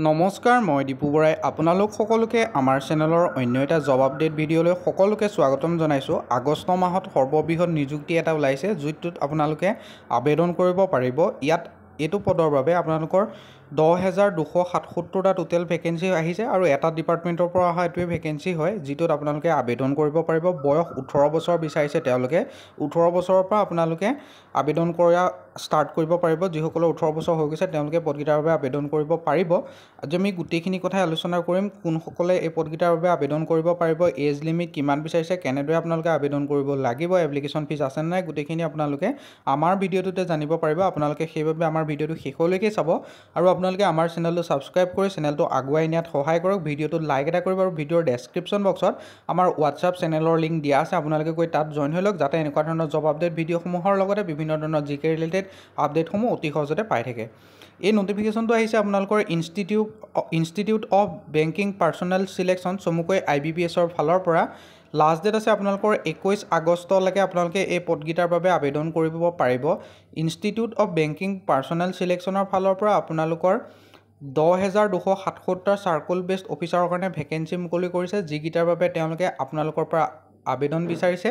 নমস্কাৰ, মই দীপু বৰাই আপোনালোক সকলোকে আমাৰ চেনেলৰ অন্য এটা জব আপডেট ভিডিঅ'লৈ সকলোকে স্বাগতম জনাইছোঁ। আগষ্ট মাহত সৰ্ববৃহৎ নিযুক্তি এটা ওলাইছে, যিটোত আপোনালোকে আবেদন কৰিব পাৰিব। ইয়াত এইটো পদৰ বাবে আপোনালোকৰ 10,277টা টোটেল ভেকেঞ্চি আহিছে আৰু এটা ডিপাৰ্টমেণ্টৰ পৰা অহা এইটোৱে ভেকেঞ্চি হয়, যিটোত আপোনালোকে আবেদন কৰিব পাৰিব। বয়স 18 বছৰ বিচাৰিছে তেওঁলোকে। 18 বছৰৰ পৰা আপোনালোকে আবেদন কৰা ষ্টাৰ্ট কৰিব পাৰিব। যিসকলৰ 18 বছৰ হৈ গৈছে তেওঁলোকে পদকেইটাৰ বাবে আবেদন কৰিব পাৰিব। আজি আমি গোটেইখিনি কথাই আলোচনা কৰিম। কোনসকলে এই পদকেইটাৰ বাবে আবেদন কৰিব পাৰিব, এজ লিমিট কিমান বিচাৰিছে, কেনেদৰে আপোনালোকে আবেদন কৰিব লাগিব, এপ্লিকেশ্যন ফিজ আছে নাই, গোটেইখিনি আপোনালোকে আমাৰ ভিডিঅ'টোতে জানিব পাৰিব। আপোনালোকে সেইবাবে আমাৰ ভিডিঅ'টো শেষলৈকে চাব আৰু আপোনালোকে আমাৰ চেনেলটো ছাবস্ক্ৰাইব কৰি চেনেলটো আগুৱাই নিয়াত সহায় কৰক। ভিডিঅ'টোত লাইক এটা কৰিব আৰু ভিডিঅ'ৰ ডেছক্ৰিপশ্যন বক্সত আমাৰ হোৱাটছআপ চেনেলৰ লিংক দিয়া আছে, আপোনালোকে গৈ তাত জইন হৈ লওক, যাতে এনেকুৱা ধৰণৰ জব আপডেট ভিডিঅ'সমূহৰ লগতে বিভিন্ন ধৰণৰ জিকে ৰিলেটেড আপডেটসমূহ অতি সহজতে পাই থাকে। এই নটিফিকেশ্যনটো আহিছে আপোনালোকৰ institute of banking personal selection, চমুকৈ IBPSৰ ফালৰ পৰা। লাষ্ট ডেট আছে আপোনালোকৰ 21 আগষ্টলৈকে আপোনালোকে এই পদকেইটাৰ বাবে আবেদন কৰিব পাৰিব। ইনষ্টিটিউট অফ বেংকিং পাৰ্চনেল চিলেকশ্যনৰ ফালৰ পৰা আপোনালোকৰ 10,277টা চাৰ্কুল বেছড অফিচাৰৰ কাৰণে ভেকেঞ্চি মুকলি কৰিছে, যিকেইটাৰ বাবে তেওঁলোকে আপোনালোকৰ পৰা আবেদন বিচাৰিছে,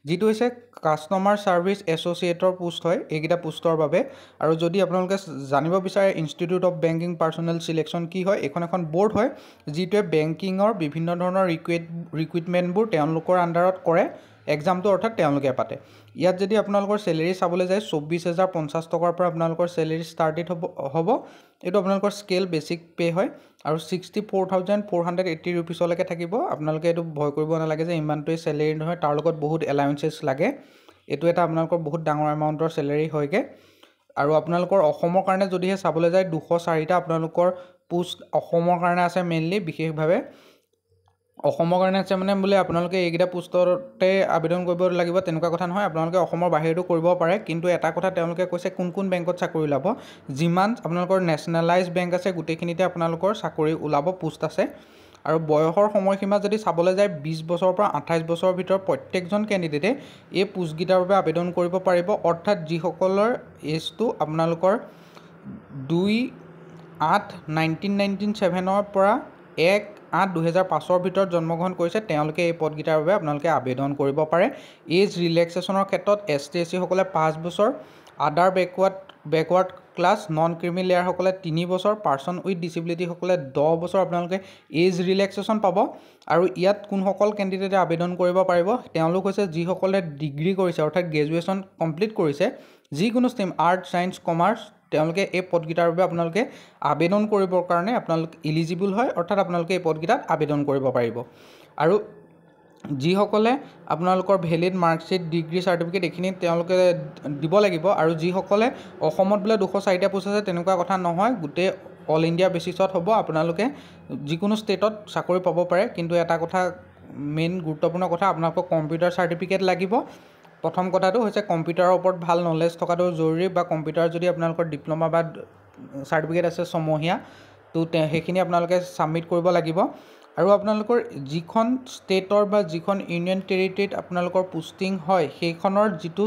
যিটো হৈছে কাষ্টমাৰ ছাৰ্ভিচ এছ'চিয়েটৰ পোষ্ট হয় এইকেইটা পোষ্টৰ বাবে। আৰু যদি আপোনালোকে জানিব বিচাৰে institute of banking personal selection কি হয়, এখন ব'ৰ্ড হয় যিটোৱে বেংকিঙৰ বিভিন্ন ধৰণৰ ৰিক্ৰুইটমেণ্টবোৰ তেওঁলোকৰ আণ্ডাৰত কৰে। এক্সামটো অৰ্থাৎ তেওঁলোকে পাতে। ইয়াত যদি আপোনালোকৰ চেলেৰি চাবলৈ যায় 24,050 টকাৰ পৰা আপোনালোকৰ চেলেৰি ষ্টাৰ্টেড হ'ব। এইটো আপোনালোকৰ স্কেল বেচিক পে' হয় আৰু 64,480 ৰুপিছলৈকে থাকিব। আপোনালোকে এইটো ভয় কৰিব নালাগে যে ইমানটোৱেই চেলেৰি নহয়, তাৰ লগত বহুত এলাউঞ্চেছ লাগে। এইটো এটা আপোনালোকৰ বহুত ডাঙৰ এমাউণ্টৰ চেলেৰি হয়গৈ। আৰু আপোনালোকৰ অসমৰ কাৰণে যদিহে চাবলৈ যায় 204টা আপোনালোকৰ পোষ্ট অসমৰ কাৰণে আছে, মেইনলি বিশেষভাৱে অসমৰ কাৰণে আছে মানে বোলে আপোনালোকে এইকেইটা পোষ্টতে আবেদন কৰিব লাগিব তেনেকুৱা কথা নহয়, আপোনালোকে অসমৰ বাহিৰতো কৰিব পাৰে। কিন্তু এটা কথা তেওঁলোকে কৈছে কোন বেংকত চাকৰি ওলাব, যিমান আপোনালোকৰ নেশ্যনেলাইজ বেংক আছে গোটেইখিনিতে আপোনালোকৰ চাকৰি ওলাব, পোষ্ট আছে। আৰু বয়সৰ সময়সীমা যদি চাবলৈ যায় 20 বছৰৰ পৰা 28 বছৰৰ ভিতৰত প্ৰত্যেকজন কেণ্ডিডেটে এই পোষ্টকেইটাৰ বাবে আবেদন কৰিব পাৰিব। অৰ্থাৎ যিসকলৰ এজটো আপোনালোকৰ 2/8/1997 পৰা 1/8/2005 ভিতৰত জন্মগ্ৰহণ কৰিছে তেওঁলোকে এই পদকেইটাৰ বাবে আপোনালোকে আবেদন কৰিব পাৰে। এজ ৰিলেক্সেশ্যনৰ ক্ষেত্ৰত ST SC সকলে 5 বছৰ, আদাৰ বেকৱাৰ্ড ক্লাছ নন ক্ৰিমি লেয়াৰসকলে 3 বছৰ, পাৰ্চন উইথ ডিচেবিলিটিসকলে 10 বছৰ আপোনালোকে এজ ৰিলেক্সেশ্যন পাব। আৰু ইয়াত কোনসকল কেণ্ডিডেটে আবেদন কৰিব পাৰিব, তেওঁলোক হৈছে যিসকলে ডিগ্ৰী কৰিছে অৰ্থাৎ গ্ৰেজুৱেশ্যন কমপ্লিট কৰিছে, যিকোনো ষ্ট্ৰীম আৰ্ট, ছায়েন্স, কমাৰ্চ, তেওঁলোকে এই পদকেইটাৰ বাবে আপোনালোকে আবেদন কৰিবৰ কাৰণে আপোনালোকে ইলিজিবল হয়, অৰ্থাৎ আপোনালোকে এই পদকেইটাত আবেদন কৰিব পাৰিব। আৰু যিসকলে আপোনালোকৰ ভেলিড মাৰ্কশ্বিট, ডিগ্ৰী চাৰ্টিফিকেট এইখিনি তেওঁলোকে দিব লাগিব। আৰু যিসকলে অসমত বোলে 204টা পোষ্ট আছে তেনেকুৱা কথা নহয়, গোটেই অল ইণ্ডিয়া বেচিছত হ'ব। আপোনালোকে যিকোনো ষ্টেটত চাকৰি পাব পাৰে, কিন্তু এটা কথা মেইন গুৰুত্বপূৰ্ণ কথা, আপোনালোকক কম্পিউটাৰ চাৰ্টিফিকেট লাগিব। প্ৰথম কথাটো হৈছে কম্পিউটাৰৰ ওপৰত ভাল নলেজ থকাটো জৰুৰী, বা কম্পিউটাৰ যদি আপোনালোকৰ ডিপ্ল'মা বা চাৰ্টিফিকেট আছে ছমহীয়া, তো সেইখিনি আপোনালোকে ছাবমিট কৰিব লাগিব। আৰু আপোনালোকৰ যিখন ষ্টেটৰ বা যিখন ইউনিয়ন টেৰিটৰীত আপোনালোকৰ পোষ্টিং হয় সেইখনৰ যিটো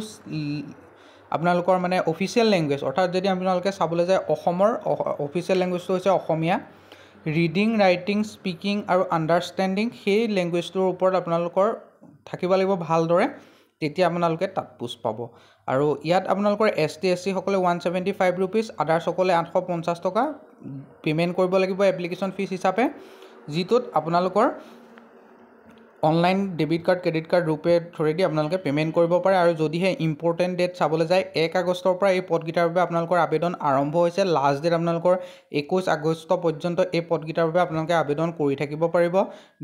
আপোনালোকৰ মানে অফিচিয়েল লেংগুৱেজ, অৰ্থাৎ যদি আপোনালোকে চাবলৈ যায় অসমৰ অফিচিয়েল লেংগুৱেজটো হৈছে অসমীয়া, ৰিডিং, ৰাইটিং, স্পিকিং আৰু আণ্ডাৰষ্টেণ্ডিং সেই লেংগুৱেজটোৰ ওপৰত আপোনালোকৰ থাকিব লাগিব ভালদৰে, তেতিয়া আপোনালোকে তাত পোষ্ট পাব। আৰু ইয়াত আপোনালোকৰ ST SC সকলে 175 ৰুপিজ, আদাৰ্ছসকলে 850 টকা পে'মেণ্ট কৰিব লাগিব এপ্লিকেশ্যন ফিজ হিচাপে, যিটোত আপোনালোকৰ online debit card, credit card, RuPay থ্ৰুৱেদি আপোনালোকে পে'মেণ্ট কৰিব পাৰে। আৰু যদিহে ইম্পৰ্টেণ্ট ডেট চাবলৈ যায় 1 আগষ্টৰ পৰা এই পদকেইটাৰ বাবে আপোনালোকৰ আবেদন আৰম্ভ হৈছে। লাষ্ট ডেট আপোনালোকৰ 21 আগষ্ট পৰ্যন্ত এই পদকেইটাৰ বাবে আপোনালোকে আবেদন কৰি থাকিব পাৰিব।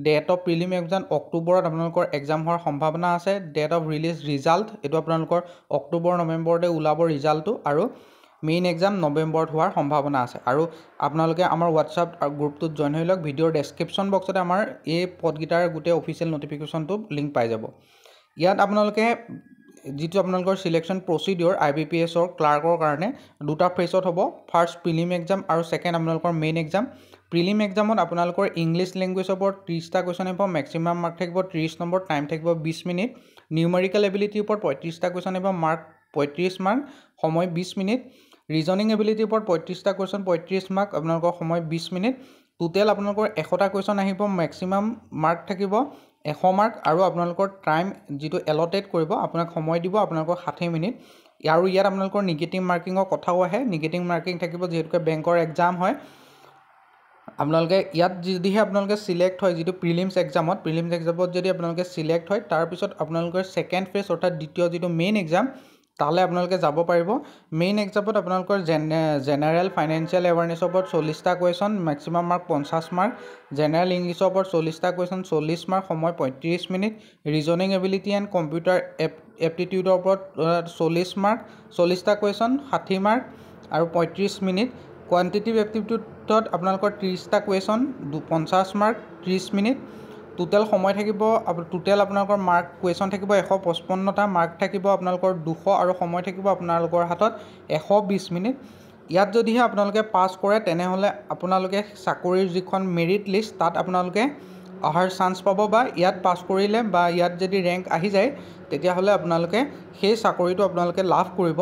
ডেট অফ প্ৰিলিম এক্সাম অক্টোবৰত আপোনালোকৰ এক্সাম হোৱাৰ সম্ভাৱনা আছে। ডেট অফ ৰিলিজ ৰিজাল্ট এইটো আপোনালোকৰ অক্টোবৰ নৱেম্বৰতে ওলাব ৰিজাল্টটো, আৰু মেইন এক্সাম নৱেম্বৰত হোৱাৰ সম্ভাৱনা আছে। আৰু আপোনালোকে আমাৰ হোৱাটছআপ গ্ৰুপটোত জইন হৈ লওক, ভিডিঅ'ৰ ডেছক্ৰিপশ্যন বক্সতে আমাৰ এই পদকেইটাৰ গোটেই অফিচিয়েল নটিফিকেশ্যনটো লিংক পাই যাব। ইয়াত আপোনালোকে যিটো আপোনালোকৰ চিলেকশ্যন প্ৰচিডিঅ'ৰ IBPSৰ ক্লাৰ্কৰ কাৰণে দুটা ফেজত হ'ব। ফাৰ্ষ্ট প্ৰিলিম এক্সাম আৰু ছেকেণ্ড আপোনালোকৰ মেইন এক্সাম। প্ৰিলিম এক্সামত আপোনালোকৰ ইংলিছ লেংগুৱেজৰ ওপৰত 30টা কুৱেশ্যন আহিব, মেক্সিমাম মাৰ্ক থাকিব 30 নম্বৰ, টাইম থাকিব 20 মিনিট। নিউমেৰিকেল এবিলিটিৰ ওপৰত 35টা কুৱেশ্যন আহিব, মাৰ্ক 35 মাৰ্ক, সময় 20 মিনিট। ৰিজনিং এবিলিটিৰ ওপৰত 35টা কুৱেশ্যন 35 মাৰ্ক, আপোনালোকৰ সময় 20 মিনিট। টোটেল আপোনালোকৰ 100টা কুৱেশ্যন আহিব, মেক্সিমাম মাৰ্ক থাকিব 100 মাৰ্ক, আৰু আপোনালোকৰ টাইম যিটো এলটেড কৰিব, আপোনাক সময় দিব আপোনালোকৰ 60 মিনিট। আৰু ইয়াত আপোনালোকৰ নিগেটিভ মাৰ্কিঙৰ কথাও আহে। নিগেটিভ মাৰ্কিং থাকিব যিহেতুকে বেংকৰ এক্সাম হয়। আপোনালোকে ইয়াত যদিহে আপোনালোকে চিলেক্ট হয়, যিটো প্ৰিলিমছ এক্সামত যদি আপোনালোকে চিলেক্ট হয়, তাৰপিছত আপোনালোকৰ ছেকেণ্ড ফেজ অৰ্থাৎ দ্বিতীয় যিটো মেইন এক্সাম, তালৈ আপোনালোকে যাব পাৰিব। মেইন এক্সামত আপোনালোকৰ জেনেৰেল ফাইনেন্সিয়েল এৱাৰনেছৰ ওপৰত 40টা question, maximum mark 50 mark. General ইংলিছৰ ওপৰত 40টা কুৱেশ্যন 40 মাৰ্ক, সময় 35 minute. Reasoning ability and computer এপ্টিটিউডৰ ওপৰত 40 মাৰ্ক, 40টা কুৱেশ্যন 60 মাৰ্ক আৰু 35 মিনিট। কোৱান্টিটিভ এপ্টিটিউডত আপোনালোকৰ 30টা কুৱেশ্যন 50 মাৰ্ক 30 মিনিট। টোটেল সময় থাকিব, টোটেল আপোনালোকৰ মাৰ্ক কুৱেশ্যন থাকিব 155টা, মাৰ্ক থাকিব আপোনালোকৰ 200 আৰু সময় থাকিব আপোনালোকৰ হাতত 120 মিনিট। ইয়াত যদিহে আপোনালোকে পাছ কৰে তেনেহ'লে আপোনালোকে চাকৰিৰ যিখন মেৰিট লিষ্ট তাত আপোনালোকে অহাৰ চান্স পাব, বা ইয়াত পাছ কৰিলে বা ইয়াত যদি ৰেংক আহি যায় তেতিয়াহ'লে আপোনালোকে সেই চাকৰিটো আপোনালোকে লাভ কৰিব।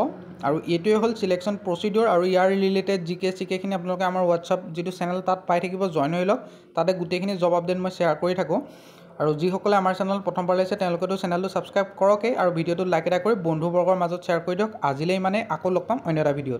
আৰু এইটোৱে হ'ল চিলেকশ্যন প্ৰচিডিউৰ। আৰু ইয়াৰ ৰিলেটেড জিকেখিনি আপোনালোকে আমাৰ হোৱাটছআপ যিটো চেনেল তাত পাই থাকিব, জইন হৈ লওক। তাতে গোটেইখিনি জব আপডেট মই শ্বেয়াৰ কৰি থাকোঁ। আৰু যিসকলে আমাৰ চেনেল প্ৰথমবাৰ লৈছে তেওঁলোকেতো চেনেলটো ছাবস্ক্ৰাইব কৰকেই, আৰু ভিডিঅ'টো লাইক এটা কৰি বন্ধুবৰ্গৰ মাজত শ্বেয়াৰ কৰি দিয়ক। আজিলৈ ইমানেই, আকৌ লগ পাম অন্য এটা ভিডিঅ'ত।